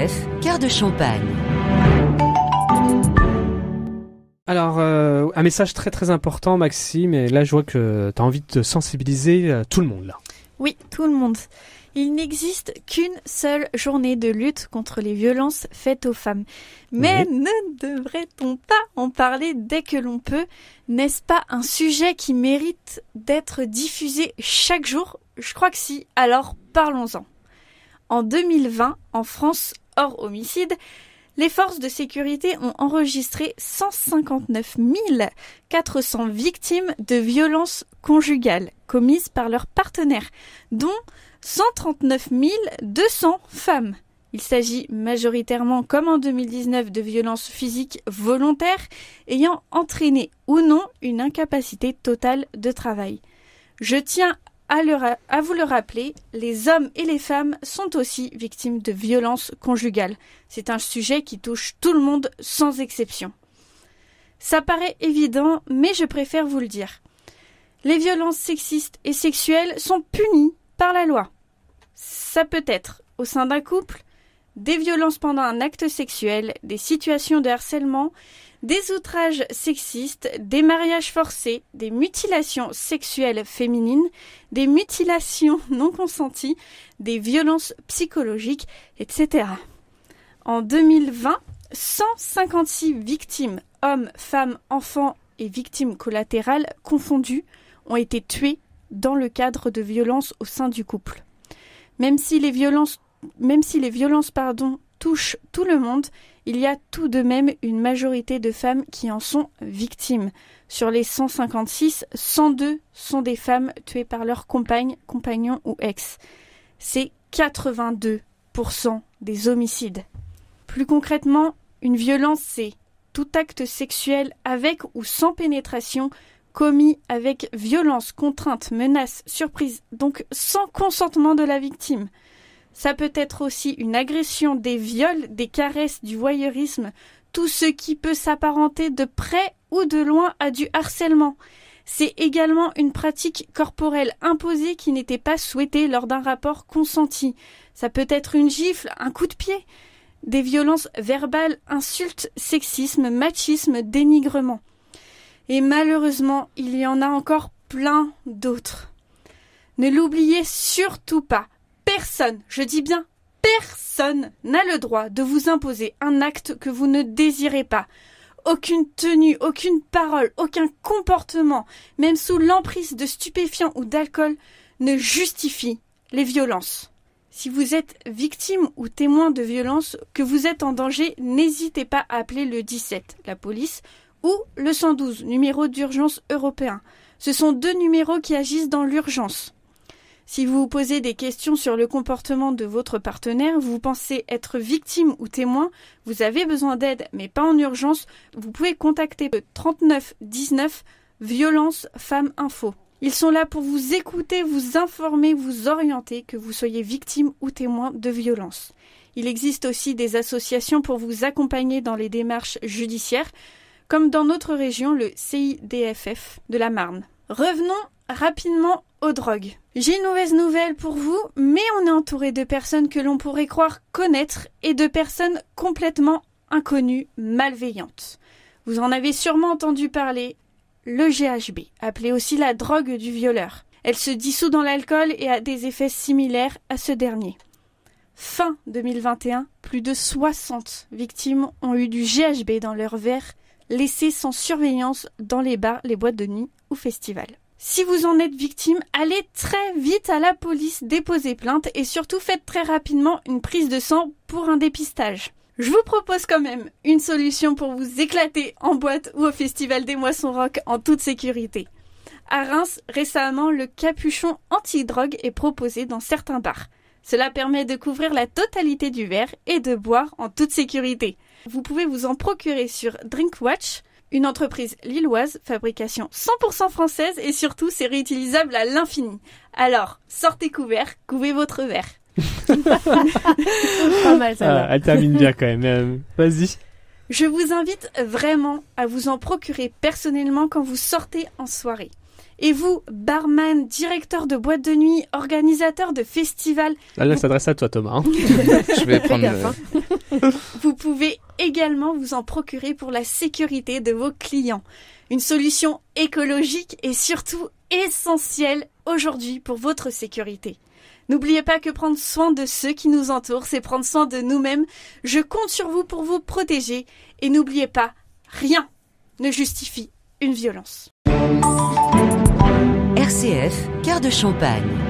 RCF, Cœur de Champagne. Alors, un message très très important, Maxime, et là je vois que tu as envie de sensibiliser tout le monde là. Oui, tout le monde. Il n'existe qu'une seule journée de lutte contre les violences faites aux femmes. Mais ne devrait-on pas en parler dès que l'on peut ? N'est-ce pas un sujet qui mérite d'être diffusé chaque jour ? Je crois que si, alors parlons-en. En 2020, en France, hors homicide, les forces de sécurité ont enregistré 159 400 victimes de violences conjugales commises par leurs partenaires, dont 139 200 femmes. Il s'agit majoritairement, comme en 2019, de violences physiques volontaires ayant entraîné ou non une incapacité totale de travail. Je tiens à vous le rappeler, les hommes et les femmes sont aussi victimes de violences conjugales. C'est un sujet qui touche tout le monde sans exception. Ça paraît évident, mais je préfère vous le dire. Les violences sexistes et sexuelles sont punies par la loi. Ça peut être au sein d'un couple, des violences pendant un acte sexuel, des situations de harcèlement, des outrages sexistes, des mariages forcés, des mutilations sexuelles féminines, des mutilations non consenties, des violences psychologiques, etc. En 2020, 156 victimes, hommes, femmes, enfants et victimes collatérales confondues, ont été tuées dans le cadre de violences au sein du couple. Même si les violences touchent tout le monde, il y a tout de même une majorité de femmes qui en sont victimes. Sur les 156, 102 sont des femmes tuées par leur compagne, compagnon ou ex. C'est 82% des homicides. Plus concrètement, une violence, c'est tout acte sexuel avec ou sans pénétration commis avec violence, contrainte, menace, surprise, donc sans consentement de la victime. Ça peut être aussi une agression, des viols, des caresses, du voyeurisme, tout ce qui peut s'apparenter de près ou de loin à du harcèlement. C'est également une pratique corporelle imposée qui n'était pas souhaitée lors d'un rapport consenti. Ça peut être une gifle, un coup de pied, des violences verbales, insultes, sexisme, machisme, dénigrement. Et malheureusement, il y en a encore plein d'autres. Ne l'oubliez surtout pas. Personne, je dis bien personne, n'a le droit de vous imposer un acte que vous ne désirez pas. Aucune tenue, aucune parole, aucun comportement, même sous l'emprise de stupéfiants ou d'alcool, ne justifie les violences. Si vous êtes victime ou témoin de violences, que vous êtes en danger, n'hésitez pas à appeler le 17, la police, ou le 112, numéro d'urgence européen. Ce sont 2 numéros qui agissent dans l'urgence. Si vous vous posez des questions sur le comportement de votre partenaire, vous pensez être victime ou témoin, vous avez besoin d'aide, mais pas en urgence, vous pouvez contacter le 39 19 Violence Femmes Info. Ils sont là pour vous écouter, vous informer, vous orienter, que vous soyez victime ou témoin de violences. Il existe aussi des associations pour vous accompagner dans les démarches judiciaires, comme dans notre région, le CIDFF de la Marne. Revenons rapidement aux drogues. J'ai une mauvaise nouvelle pour vous, mais on est entouré de personnes que l'on pourrait croire connaître et de personnes complètement inconnues, malveillantes. Vous en avez sûrement entendu parler, le GHB, appelé aussi la drogue du violeur. Elle se dissout dans l'alcool et a des effets similaires à ce dernier. Fin 2021, plus de 60 victimes ont eu du GHB dans leur verre, laissés sans surveillance dans les bars, les boîtes de nuit ou festivals. Si vous en êtes victime, allez très vite à la police déposer plainte et surtout faites très rapidement une prise de sang pour un dépistage. Je vous propose quand même une solution pour vous éclater en boîte ou au festival des Moissons Rock en toute sécurité. À Reims, récemment, le capuchon anti-drogue est proposé dans certains bars. Cela permet de couvrir la totalité du verre et de boire en toute sécurité. Vous pouvez vous en procurer sur Drinkwatch, une entreprise lilloise, fabrication 100% française et surtout c'est réutilisable à l'infini. Alors, sortez couverts, couvez votre verre. Pas mal ça. Elle termine bien quand même. Vas-y. Je vous invite vraiment à vous en procurer personnellement quand vous sortez en soirée. Et vous, barman, directeur de boîte de nuit, organisateur de festival... Là, elle s'adresse à toi, Thomas. Je vais prendre Vous pouvez également vous en procurer pour la sécurité de vos clients. Une solution écologique et surtout essentielle aujourd'hui pour votre sécurité. N'oubliez pas que prendre soin de ceux qui nous entourent, c'est prendre soin de nous-mêmes. Je compte sur vous pour vous protéger. Et n'oubliez pas, rien ne justifie une violence. RCF, Cœur de Champagne.